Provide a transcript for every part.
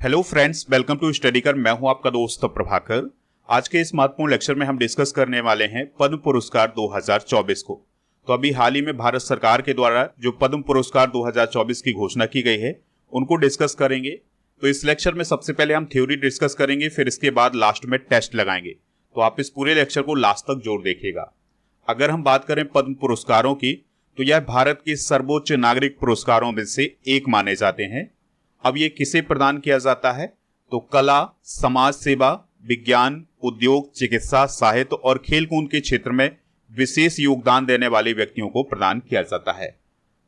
Hello friends, welcome to study कर। मैं हूं आपका दोस्त प्रभाकर। आज के इस महत्वपूर्ण लेक्चर में हम डिस्कस करने वाले हैं पद्म पुरस्कार 2024 को। तो अभी हाल ही में भारत सरकार के द्वारा जो पद्म पुरस्कार 2024 की घोषणा की गई है उनको डिस्कस करेंगे। तो इस लेक्चर में सबसे पहले हम थ्योरी डिस्कस करेंगे, फिर इसके बाद लास्ट में टेस्ट लगाएंगे। तो आप इस पूरे लेक्चर को लास्ट तक जोर देखिएगा। अगर हम बात करें पद्म पुरस्कारों की, तो यह भारत के सर्वोच्च नागरिक पुरस्कारों में से एक माने जाते हैं। अब ये किसे प्रदान किया जाता है? तो कला, समाज सेवा, विज्ञान, उद्योग, चिकित्सा, साहित्य और खेलकूद के क्षेत्र में विशेष योगदान देने वाले व्यक्तियों को प्रदान किया जाता है।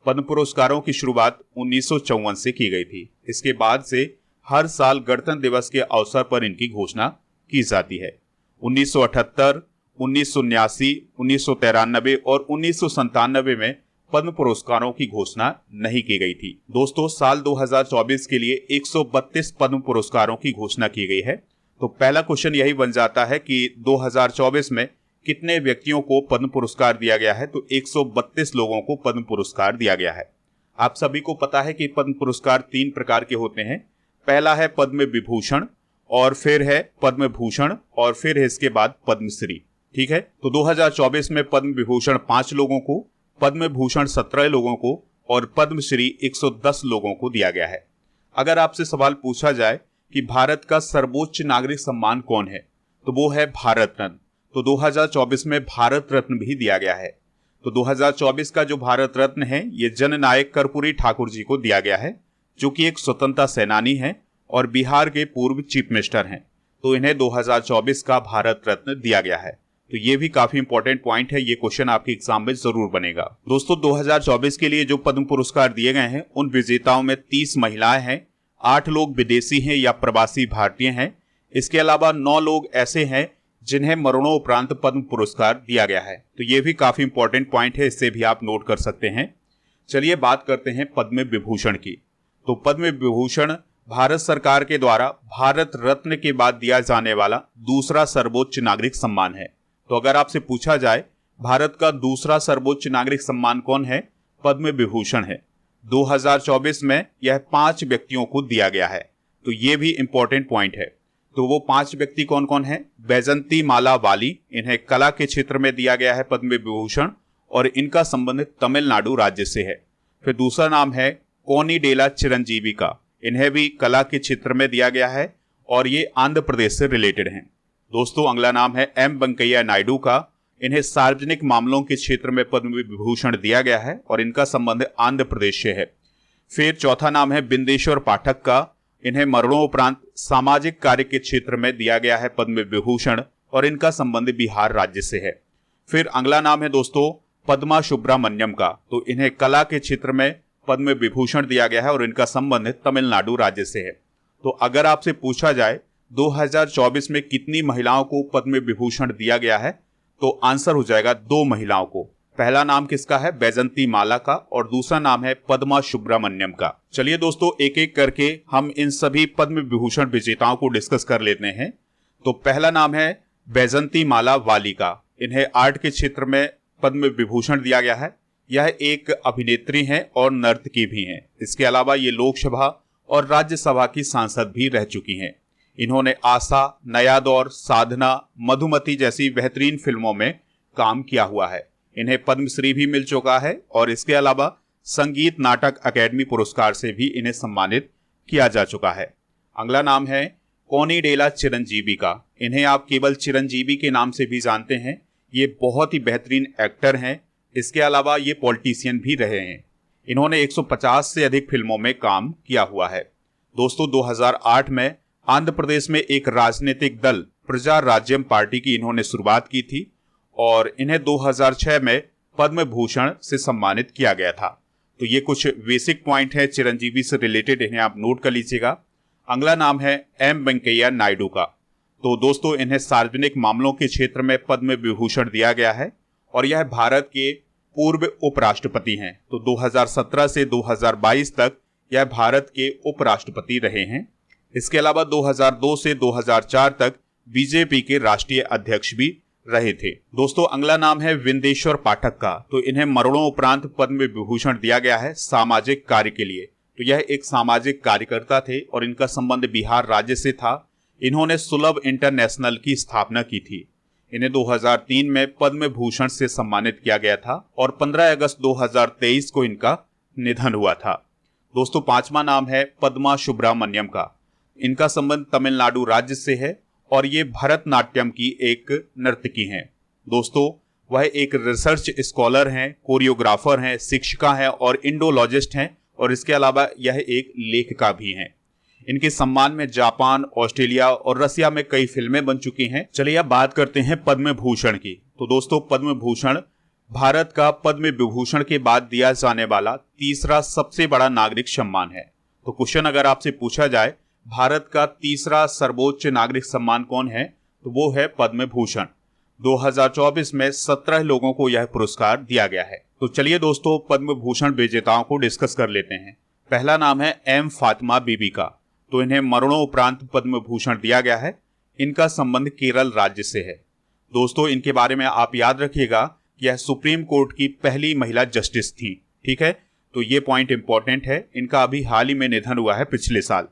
पद्म पुरस्कारों की शुरुआत 1954 से की गई थी। इसके बाद से हर साल गणतंत्र दिवस के अवसर पर इनकी घोषणा की जाती है। 1978, 1979, 1993 और 1997 में पद्म पुरस्कारों की घोषणा नहीं की गई थी। दोस्तों, साल 2024 के लिए 132 पद्म पुरस्कारों की घोषणा की गई है। तो पहला क्वेश्चन यही बन जाता है कि 2024 में कितने व्यक्तियों को पद्म पुरस्कार दिया गया है? तो 132 लोगों को पद्म पुरस्कार दिया गया है। आप सभी को पता है कि पद्म पुरस्कार 3 प्रकार के होते हैं। पहला है पद्म विभूषण, और फिर है पद्म भूषण, और फिर है इसके बाद पद्मश्री। ठीक है, तो 2024 में पद्म विभूषण 5 लोगों को, पद्म भूषण 17 लोगों को और पद्मश्री 110 लोगों को दिया गया है। अगर आपसे सवाल पूछा जाए कि भारत का सर्वोच्च नागरिक सम्मान कौन है, तो वो है भारत रत्न। तो 2024 में भारत रत्न भी दिया गया है। तो 2024 का जो भारत रत्न है ये जननायक कर्पूरी ठाकुर जी को दिया गया है, जो कि एक स्वतंत्रता सेनानी है और बिहार के पूर्व चीफ मिनिस्टर हैं। तो इन्हें 2024 का भारत रत्न दिया गया है। तो ये भी काफी इंपॉर्टेंट पॉइंट है, ये क्वेश्चन आपके एग्जाम में जरूर बनेगा। दोस्तों, 2024 के लिए जो पद्म पुरस्कार दिए गए हैं उन विजेताओं में 30 महिलाएं हैं, 8 लोग विदेशी हैं या प्रवासी भारतीय हैं। इसके अलावा 9 लोग ऐसे हैं जिन्हें मरणोपरांत पद्म पुरस्कार दिया गया है। तो ये भी काफी इंपॉर्टेंट पॉइंट है, इससे भी आप नोट कर सकते हैं। चलिए बात करते हैं पद्म विभूषण की। तो पद्म विभूषण भारत सरकार के द्वारा भारत रत्न के बाद दिया जाने वाला दूसरा सर्वोच्च नागरिक सम्मान है। तो अगर आपसे पूछा जाए भारत का दूसरा सर्वोच्च नागरिक सम्मान कौन है? पद्म विभूषण है। 2024 में यह 5 व्यक्तियों को दिया गया है। तो ये भी इंपॉर्टेंट पॉइंट है। तो वो 5 व्यक्ति कौन कौन है? बैजंती माला वाली, इन्हें कला के क्षेत्र में दिया गया है पद्म विभूषण, और इनका संबंध तमिलनाडु राज्य से है। फिर दूसरा नाम है कोनिडेला चिरंजीवी का, इन्हें भी कला के क्षेत्र में दिया गया है और ये आंध्र प्रदेश से रिलेटेड हैं। दोस्तों, अगला नाम है एम वेंकैया नायडू का, इन्हें सार्वजनिक मामलों के क्षेत्र में पद्म विभूषण दिया गया है और इनका संबंध आंध्र प्रदेश से है। फिर चौथा नाम है बिंदेश्वर पाठक का, इन्हें मरणोपरांत सामाजिक कार्य के क्षेत्र में दिया गया है पद्म विभूषण और इनका संबंध बिहार राज्य से है। फिर अगला नाम है दोस्तों पद्मा सुब्रमण्यम का, तो इन्हें कला के क्षेत्र में पद्म विभूषण दिया गया है और इनका संबंध तमिलनाडु राज्य से है। तो अगर आपसे पूछा जाए 2024 में कितनी महिलाओं को पद्म विभूषण दिया गया है, तो आंसर हो जाएगा 2 महिलाओं को। पहला नाम किसका है? बैजंती माला का, और दूसरा नाम है पद्मा सुब्रमण्यम का। चलिए दोस्तों, एक एक करके हम इन सभी पद्म विभूषण विजेताओं को डिस्कस कर लेते हैं। तो पहला नाम है बैजंती माला वाली का, इन्हें आर्ट के क्षेत्र में पद्म विभूषण दिया गया है। यह एक अभिनेत्री हैं और नर्तकी भी हैं। इसके अलावा ये लोकसभा और राज्यसभा की सांसद भी रह चुकी हैं। इन्होंने आशा, नया दौर, साधना, मधुमती जैसी बेहतरीन फिल्मों में काम किया हुआ है। इन्हें पद्मश्री भी मिल चुका है और इसके अलावा संगीत नाटक अकेडमी पुरस्कार से भी इन्हें सम्मानित किया जा चुका है। अगला नाम है कोनिडेला चिरंजीवी का, इन्हें आप केवल चिरंजीवी के नाम से भी जानते हैं। ये बहुत ही बेहतरीन एक्टर हैं। इसके अलावा ये पॉलिटिशियन भी रहे हैं। इन्होंने 150 से अधिक फिल्मों में काम किया हुआ है। दोस्तों, 2008 में आंध्र प्रदेश में एक राजनीतिक दल प्रजा राज्यम पार्टी की इन्होंने शुरुआत की थी और इन्हें 2006 में पद्म भूषण से सम्मानित किया गया था। तो ये कुछ बेसिक पॉइंट है चिरंजीवी से रिलेटेड, इन्हें आप नोट कर लीजिएगा। अगला नाम है एम वेंकैया नायडू का। तो दोस्तों, इन्हें सार्वजनिक मामलों के क्षेत्र में पद्म विभूषण दिया गया है और यह भारत के पूर्व उपराष्ट्रपति हैं। तो 2017 से 2022 तक यह भारत के उपराष्ट्रपति रहे हैं। इसके अलावा 2002 से 2004 तक बीजेपी के राष्ट्रीय अध्यक्ष भी रहे थे। दोस्तों, अगला नाम है विंदेश्वर पाठक का। तो इन्हें मरणोपरांत पद्म विभूषण दिया गया है सामाजिक कार्य के लिए। तो यह एक सामाजिक कार्यकर्ता थे और इनका संबंध बिहार राज्य से था। इन्होंने सुलभ इंटरनेशनल की स्थापना की थी। इन्हें 2003 में पद्म भूषण से सम्मानित किया गया था और 15 अगस्त 2023 को इनका निधन हुआ था। दोस्तों, पांचवा नाम है पद्मा सुब्रमण्यम का। इनका संबंध तमिलनाडु राज्य से है और ये भरतनाट्यम की एक नर्तकी हैं। दोस्तों, वह एक रिसर्च स्कॉलर हैं, कोरियोग्राफर हैं, शिक्षिका हैं और इंडोलॉजिस्ट हैं और इसके अलावा यह एक लेखिका भी हैं। इनके सम्मान में जापान, ऑस्ट्रेलिया और रसिया में कई फिल्में बन चुकी हैं। चलिए अब बात करते हैं पद्म भूषण की। तो दोस्तों, पद्म भूषण भारत का पद्म विभूषण के बाद दिया जाने वाला तीसरा सबसे बड़ा नागरिक सम्मान है। तो क्वेश्चन अगर आपसे पूछा जाए भारत का तीसरा सर्वोच्च नागरिक सम्मान कौन है, तो वो है पद्म भूषण। 2024 में 17 लोगों को यह पुरस्कार दिया गया है। तो चलिए दोस्तों, पद्म भूषण विजेताओं को डिस्कस कर लेते हैं। पहला नाम है एम फातिमा बीबी का। तो इन्हें मरणोपरांत पद्म भूषण दिया गया है। इनका संबंध केरल राज्य से है। दोस्तों, इनके बारे में आप याद रखिएगा कि यह सुप्रीम कोर्ट की पहली महिला जस्टिस थी। ठीक है, तो ये पॉइंट इंपॉर्टेंट है। इनका अभी हाल ही में निधन हुआ है, पिछले साल।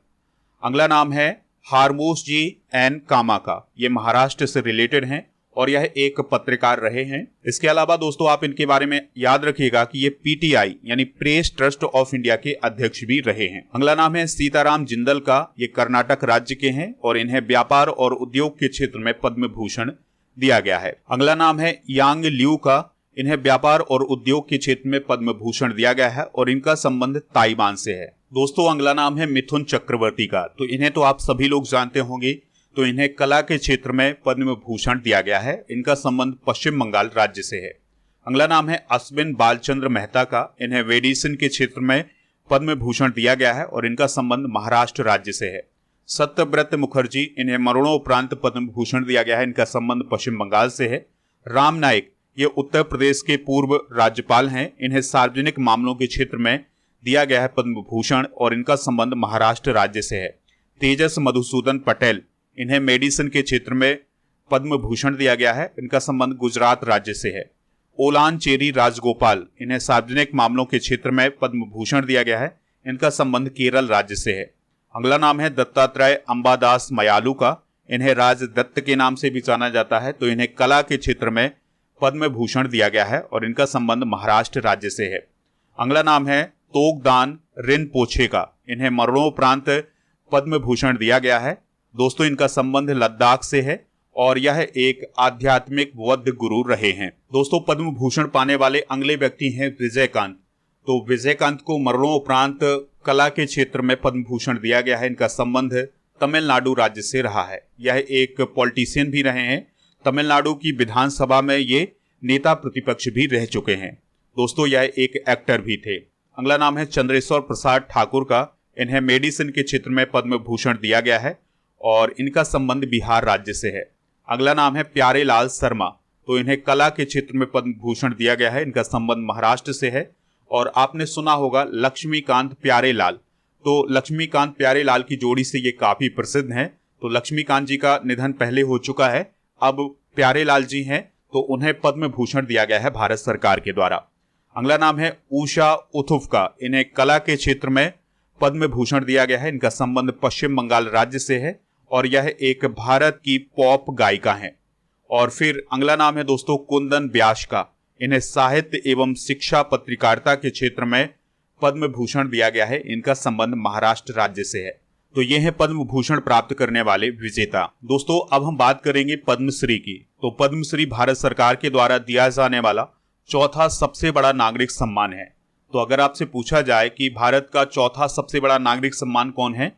अगला नाम है हारमोस जी एन कामा का। ये महाराष्ट्र से रिलेटेड हैं और यह एक पत्रकार रहे हैं। इसके अलावा दोस्तों, आप इनके बारे में याद रखिएगा कि ये पीटीआई यानी प्रेस ट्रस्ट ऑफ इंडिया के अध्यक्ष भी रहे हैं। अगला नाम है सीताराम जिंदल का। ये कर्नाटक राज्य के हैं और इन्हें व्यापार और उद्योग के क्षेत्र में पद्म भूषण दिया गया है। अगला नाम है यांग लियू का। इन्हें व्यापार और उद्योग के क्षेत्र में पद्म भूषण दिया गया है और इनका संबंध ताइवान से है। दोस्तों, अगला नाम है मिथुन चक्रवर्ती का। तो इन्हें तो आप सभी लोग जानते होंगे। तो इन्हें कला के क्षेत्र में पद्म भूषण दिया गया है। इनका संबंध पश्चिम बंगाल राज्य से है। अगला नाम है अश्विन बालचंद्र मेहता का। इन्हें मेडिसिन के क्षेत्र में पद्म भूषण दिया गया है और इनका संबंध महाराष्ट्र राज्य से है। सत्यव्रत मुखर्जी, इन्हें मरणोपरांत पद्म भूषण दिया गया है। इनका संबंध पश्चिम बंगाल से है। राम नाईक, ये उत्तर प्रदेश के पूर्व राज्यपाल हैं। इन्हें सार्वजनिक मामलों के क्षेत्र में दिया गया है पद्म भूषण और इनका संबंध महाराष्ट्र राज्य से है। तेजस मधुसूदन पटेल, इन्हें मेडिसिन के क्षेत्र में पद्म भूषण दिया गया है। इनका संबंध गुजरात राज्य से है। ओलान चेरी राजगोपाल, इन्हें सार्वजनिक मामलों के क्षेत्र में पद्म भूषण दिया गया है। इनका संबंध केरल राज्य से है। अगला नाम है दत्तात्रेय अंबादास मयालू का। इन्हें राज दत्त के नाम से भी जाना जाता है। तो इन्हें कला के क्षेत्र में पद्म भूषण दिया गया है और इनका संबंध महाराष्ट्र राज्य से है। अगला नाम है तोगदान रिनपोछे का। इन्हें मरणोपरांत पद्म भूषण दिया गया है। दोस्तों, इनका संबंध लद्दाख से है और यह एक आध्यात्मिक बौद्ध गुरु रहे हैं। दोस्तों, पद्म भूषण पाने वाले अगले व्यक्ति हैं विजयकांत। तो विजयकांत को मरणोपरांत कला के क्षेत्र में पद्म भूषण दिया गया है। इनका संबंध तमिलनाडु राज्य से रहा है। यह एक पॉलिटिशियन भी रहे हैं। तमिलनाडु की विधानसभा में ये नेता प्रतिपक्ष भी रह चुके हैं। दोस्तों, यह एक एक्टर भी थे। अगला नाम है चंद्रेश्वर प्रसाद ठाकुर का। इन्हें मेडिसिन के क्षेत्र में पद्म भूषण दिया गया है और इनका संबंध बिहार राज्य से है। अगला नाम है प्यारे लाल शर्मा। तो इन्हें कला के क्षेत्र में पद्म भूषण दिया गया है। इनका संबंध महाराष्ट्र से है। और आपने सुना होगा लक्ष्मीकांत प्यारेलाल। तो लक्ष्मीकांत प्यारेलाल की जोड़ी से ये काफी प्रसिद्ध हैं। तो लक्ष्मीकांत जी का निधन पहले हो चुका है, अब प्यारेलाल जी हैं, तो उन्हें पद्म भूषण दिया गया है भारत सरकार के द्वारा। अगला नाम है उषा उथुफ का। इन्हें कला के क्षेत्र में पद्म भूषण दिया गया है। इनका संबंध पश्चिम बंगाल राज्य से है और यह एक भारत की पॉप गायिका हैं। और फिर अगला नाम है दोस्तों कुंदन व्यास का। इन्हें साहित्य एवं शिक्षा पत्रकारिता के क्षेत्र में पद्म भूषण दिया गया है। इनका संबंध महाराष्ट्र राज्य से है। तो ये हैं पद्म भूषण प्राप्त करने वाले विजेता। दोस्तों, अब हम बात करेंगे पद्मश्री की। तो पद्मश्री भारत सरकार के द्वारा दिया जाने वाला चौथा सबसे बड़ा नागरिक सम्मान है। तो अगर आपसे पूछा जाए कि भारत का चौथा सबसे बड़ा नागरिक सम्मान कौन है,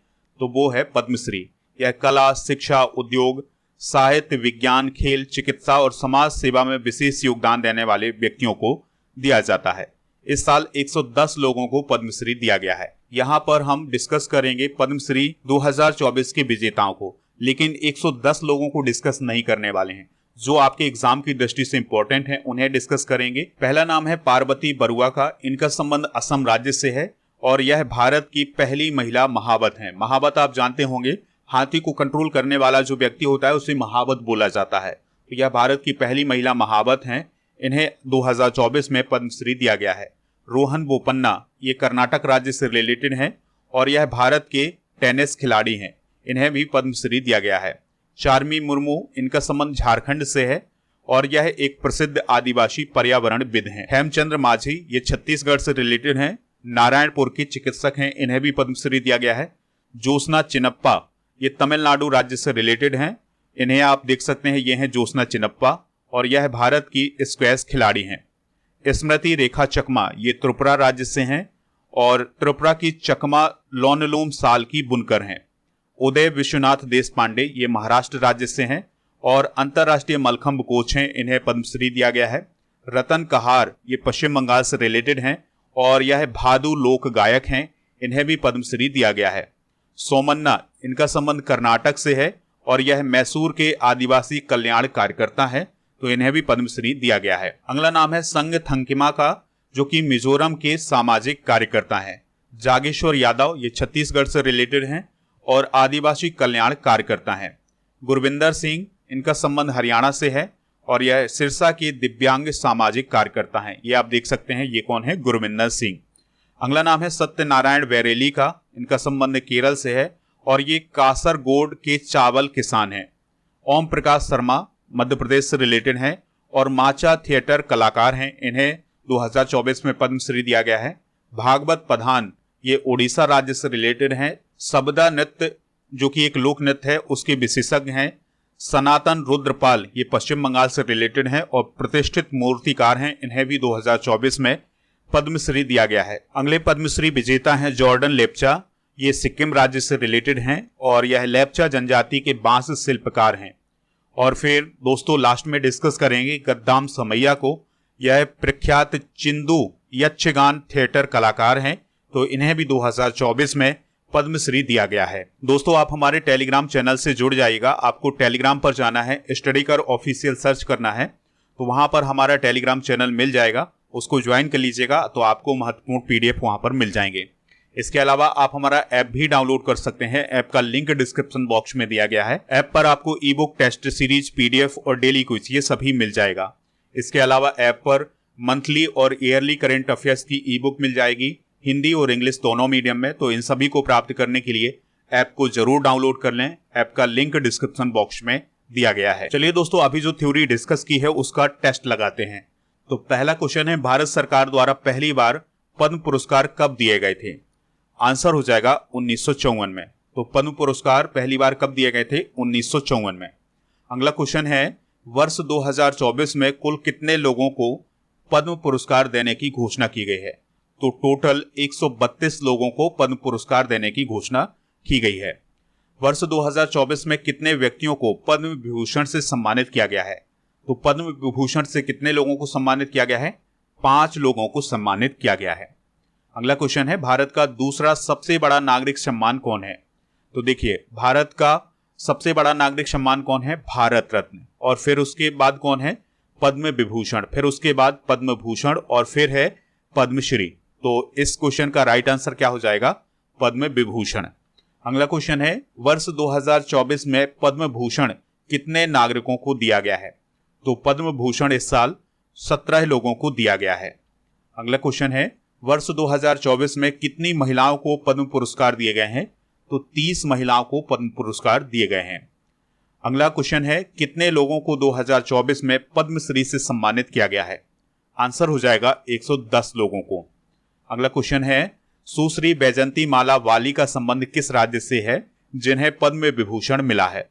तो वो है पद्मश्री। यह कला, शिक्षा, उद्योग, साहित्य, विज्ञान, खेल, चिकित्सा और समाज सेवा में विशेष योगदान देने वाले व्यक्तियों को दिया जाता है। इस साल 110 लोगों को पद्मश्री दिया गया है। यहाँ पर हम डिस्कस करेंगे पद्मश्री 2024 के विजेताओं को, लेकिन 110 लोगों को डिस्कस नहीं करने वाले हैं। जो आपके एग्जाम की दृष्टि से इंपॉर्टेंट हैं उन्हें डिस्कस करेंगे। पहला नाम है पार्वती बरुआ का। इनका संबंध असम राज्य से है और यह भारत की पहली महिला महावत है। महावत आप जानते होंगे, हाथी को कंट्रोल करने वाला जो व्यक्ति होता है उसे महावत बोला जाता है। तो यह भारत की पहली महिला महावत हैं। इन्हें 2024 में पद्मश्री दिया गया है। रोहन बोपन्ना, ये कर्नाटक राज्य से रिलेटेड हैं और यह भारत के टेनिस खिलाड़ी हैं, इन्हें भी पद्मश्री दिया गया है। चार्मी मुर्मू, इनका संबंध झारखंड से है और यह एक प्रसिद्ध आदिवासी पर्यावरणविद हैं। हेमचंद्र माझी, ये छत्तीसगढ़ से रिलेटेड हैं, नारायणपुर के चिकित्सक हैं, इन्हें भी पद्मश्री दिया गया है। ज्योत्सना चिनप्पा, ये तमिलनाडु राज्य से रिलेटेड हैं, इन्हें आप देख सकते हैं, ये हैं ज्योत्सना चिनप्पा और यह भारत की स्क्वैश खिलाड़ी हैं। स्मृति रेखा चकमा, ये त्रिपुरा राज्य से हैं और त्रिपुरा की चकमा लॉनलूम साल की बुनकर हैं। उदय विश्वनाथ देशपांडे, ये महाराष्ट्र राज्य से हैं और अंतर्राष्ट्रीय मलखंब कोच हैं, इन्हें पद्मश्री दिया गया है। रतन कहार, ये पश्चिम बंगाल से रिलेटेड हैं और यह भादु लोक गायक हैं, इन्हें भी पद्मश्री दिया गया है। सोमन्ना, इनका संबंध कर्नाटक से है और यह मैसूर के आदिवासी कल्याण कार्यकर्ता है, तो इन्हें भी पद्मश्री दिया गया है। अगला नाम है संग थंकिमा का, जो कि मिजोरम के सामाजिक कार्यकर्ता हैं। जागेश्वर यादव, ये छत्तीसगढ़ से रिलेटेड हैं और आदिवासी कल्याण कार्यकर्ता हैं। गुरविंदर सिंह, इनका संबंध हरियाणा से है और यह सिरसा के दिव्यांग सामाजिक कार्यकर्ता हैं। ये आप देख सकते हैं, ये कौन है, गुरविंदर सिंह। अगला नाम है सत्यनारायण वैरेली का, इनका संबंध केरल से है और ये कासरगोड के चावल किसान हैं। ओम प्रकाश शर्मा, मध्य प्रदेश से रिलेटेड हैं और माचा थिएटर कलाकार हैं, इन्हें 2024 में पद्मश्री दिया गया है। भागवत प्रधान, ये उड़ीसा राज्य से रिलेटेड हैं, सबदा नृत्य जो कि एक लोक नृत्य है उसके विशेषज्ञ हैं। सनातन रुद्रपाल, ये पश्चिम बंगाल से रिलेटेड हैं और प्रतिष्ठित मूर्तिकार हैं, इन्हें भी 2024 में पद्मश्री दिया गया है। अगले पद्मश्री विजेता हैं जॉर्डन लेप्चा, ये सिक्किम राज्य से रिलेटेड हैं और यह लेप्चा जनजाति के बांस शिल्पकार हैं। और फिर दोस्तों लास्ट में डिस्कस करेंगे गद्दाम समैया को, यह प्रख्यात चिंदू यक्षगान थिएटर कलाकार हैं, तो इन्हें भी 2024 में पद्मश्री दिया गया है। दोस्तों आप हमारे टेलीग्राम चैनल से जुड़ जाइएगा, आपको टेलीग्राम पर जाना है, स्टडी कर ऑफिशियल सर्च करना है, तो वहां पर हमारा टेलीग्राम चैनल मिल जाएगा, उसको ज्वाइन कर लीजिएगा, तो आपको महत्वपूर्ण पीडीएफ वहां पर मिल जाएंगे। इसके अलावा आप हमारा ऐप भी डाउनलोड कर सकते हैं, ऐप का लिंक डिस्क्रिप्शन बॉक्स में दिया गया है। ऐप पर आपको e book, test series, PDF और डेली क्विज ये सभी मिल जाएगा। इसके अलावा ऐप पर मंथली और ईयरली करंट अफेयर्स की ई बुक मिल जाएगी, हिंदी और इंग्लिश दोनों मीडियम में, तो इन सभी को प्राप्त करने के लिए ऐप को जरूर डाउनलोड कर लें। ऐप का लिंक डिस्क्रिप्शन बॉक्स में दिया गया है। चलिए दोस्तों अभी जो थ्योरी डिस्कस की है उसका टेस्ट लगाते हैं। तो पहला क्वेश्चन है, भारत सरकार द्वारा पहली बार पद्म पुरस्कार कब दिए गए थे? आंसर हो जाएगा 1954 में। तो पद्म पुरस्कार पहली बार कब दिए गए थे? 1954 में। अगला क्वेश्चन है, वर्ष 2024 में कुल कितने लोगों को पद्म पुरस्कार देने की घोषणा की गई है? तो टोटल 132 लोगों को पद्म पुरस्कार देने की घोषणा की गई है। वर्ष 2024 में कितने व्यक्तियों को पद्म विभूषण से सम्मानित किया गया है? तो पद्म विभूषण से कितने लोगों को सम्मानित किया गया है? 5 लोगों को सम्मानित किया गया है। अगला क्वेश्चन है, भारत का दूसरा सबसे बड़ा नागरिक सम्मान कौन है? तो देखिए, भारत का सबसे बड़ा नागरिक सम्मान कौन है? भारत रत्न। और फिर उसके बाद कौन है? पद्म विभूषण। फिर उसके बाद पद्म भूषण और फिर है पद्मश्री। तो इस क्वेश्चन का राइट आंसर क्या हो जाएगा? पद्म विभूषण। अगला क्वेश्चन है, वर्ष 2024 में पद्म भूषण कितने नागरिकों को दिया गया है? तो पद्म भूषण इस साल 17 लोगों को दिया गया है। अगला क्वेश्चन है, वर्ष 2024 में कितनी महिलाओं को पद्म पुरस्कार दिए गए हैं? तो 30 महिलाओं को पद्म पुरस्कार दिए गए हैं। अगला क्वेश्चन है, कितने लोगों को 2024 में पद्मश्री से सम्मानित किया गया है? आंसर हो जाएगा 110 लोगों को। अगला क्वेश्चन है, सुश्री बैजंती माला वाली का संबंध किस राज्य से है जिन्हें पद्म विभूषण मिला है?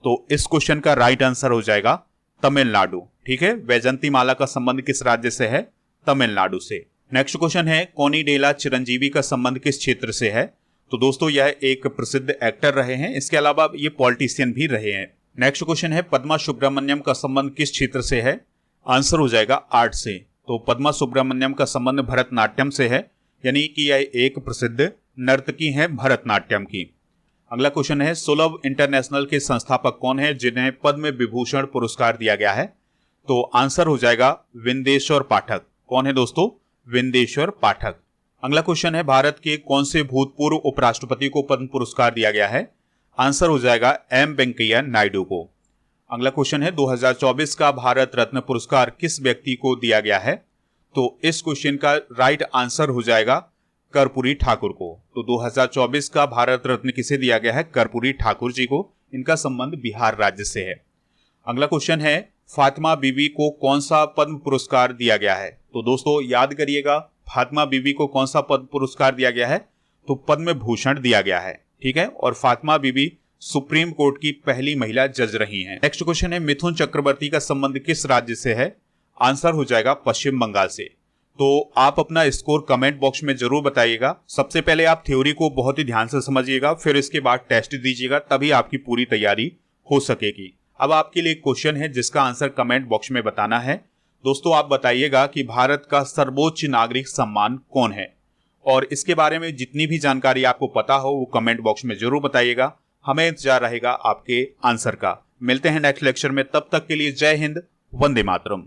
तो इस क्वेश्चन का राइट आंसर हो जाएगा तमिलनाडु। ठीक है, बैजंती माला का संबंध किस राज्य से है? तमिलनाडु से। नेक्स्ट क्वेश्चन है, कोनिडेला चिरंजीवी का संबंध किस क्षेत्र से है? तो दोस्तों यह एक प्रसिद्ध एक्टर रहे हैं, इसके अलावा ये पॉलिटिशियन भी रहे हैं। नेक्स्ट क्वेश्चन है, पद्मा सुब्रमण्यम का संबंध किस क्षेत्र से है? आंसर हो जाएगा आर्ट से। तो पद्मा सुब्रमण्यम का संबंध भरतनाट्यम से है, यानी कि यह एक प्रसिद्ध नर्तकी हैं भरतनाट्यम की। अगला क्वेश्चन है, सुलभ इंटरनेशनल के संस्थापक कौन है जिन्हें पद्म विभूषण पुरस्कार दिया गया है? तो आंसर हो जाएगा विंदेश्वर पाठक। कौन है दोस्तों? विंदेश्वर पाठक। अगला क्वेश्चन है, भारत के कौन से भूतपूर्व उपराष्ट्रपति को पद्म पुरस्कार दिया गया है? आंसर हो जाएगा एम वेंकैया नायडू को। अगला क्वेश्चन है, 2024 का भारत रत्न पुरस्कार किस व्यक्ति को दिया गया है? तो इस क्वेश्चन का राइट आंसर हो जाएगा कर्पूरी ठाकुर को। तो 2024 का भारत रत्न किसे दिया गया है? कर्पूरी ठाकुर जी को। इनका संबंध बिहार राज्य से है। अगला क्वेश्चन है, फातिमा बीबी को कौन सा पद्म पुरस्कार दिया गया है? तो दोस्तों याद करिएगा, फातिमा बीबी को कौन सा पद्म पुरस्कार दिया गया है? तो पद्म भूषण दिया गया है। ठीक है, और फातिमा बीबी सुप्रीम कोर्ट की पहली महिला जज रही हैं। नेक्स्ट क्वेश्चन है, मिथुन चक्रवर्ती का संबंध किस राज्य से है? आंसर हो जाएगा पश्चिम बंगाल से। तो आप अपना स्कोर कमेंट बॉक्स में जरूर बताइएगा। सबसे पहले आप थ्योरी को बहुत ही ध्यान से समझिएगा, फिर इसके बाद टेस्ट दीजिएगा, तभी आपकी पूरी तैयारी हो सकेगी। अब आपके लिए क्वेश्चन है जिसका आंसर कमेंट बॉक्स में बताना है। दोस्तों आप बताइएगा कि भारत का सर्वोच्च नागरिक सम्मान कौन है, और इसके बारे में जितनी भी जानकारी आपको पता हो वो कमेंट बॉक्स में जरूर बताइएगा। हमें इंतजार रहेगा आपके आंसर का। मिलते हैं नेक्स्ट लेक्चर में, तब तक के लिए जय हिंद, वंदे मातरम।